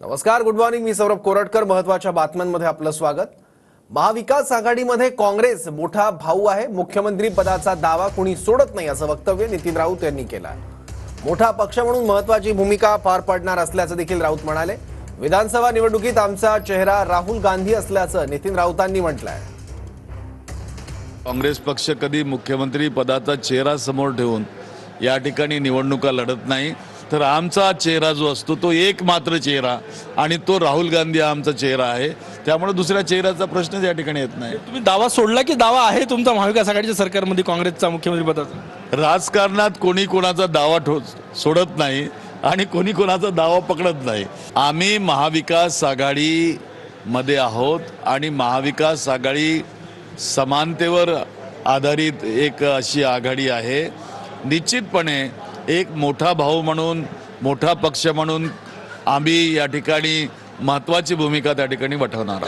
नमस्कार, good morning. मी सौरभ कोरटकर. महत्त्वाच्या बातम्यांमध्ये आपलं स्वागत. महाविकास आघाडीमध्ये काँग्रेस मोठा भाऊ आहे. मुख्यमंत्री पदाचा दावा कुणी सोडत नाही असं वक्तव्य नितीन राऊत यांनी केलं आहे. मोठा पक्ष म्हणून महत्त्वाची भूमिका पार पडणार असल्याचं देखील राऊत म्हणाले. विधानसभा निवडणुकीत आमचा चेहरा राहुल गांधी असल्याचं नितीन राऊतांनी म्हटलंय. काँग्रेस पक्ष कधी मुख्यमंत्री पदाचा चेहरा समोर ठेवून या ठिकाणी निवडणुका लढत नाही. तर आमचा चेहरा जो असतो तो एक मात्र चेहरा आणि तो राहुल गांधी हा आमचा चेहरा आहे. त्यामुळे दुसऱ्या चेहऱ्याचा प्रश्नच या ठिकाणी येत नाही. तुम्ही दावा सोडला की दावा आहे तुमचा महाविकास आघाडीच्या सरकारमध्ये काँग्रेसचा मुख्यमंत्री पदाचा? राजकारणात कोणी कोणाचा दावा सोडत नाही आणि कोणी कोणाचा दावा पकडत नाही. आम्ही महाविकास आघाडीमध्ये आहोत आणि महाविकास आघाडी समानतेवर आधारित एक अशी आघाडी आहे. निश्चितपणे एक मोठा भाऊ म्हणून, मोठा पक्ष म्हणून आम्ही या ठिकाणी महत्त्वाची भूमिका त्या ठिकाणी वठवणार आहोत.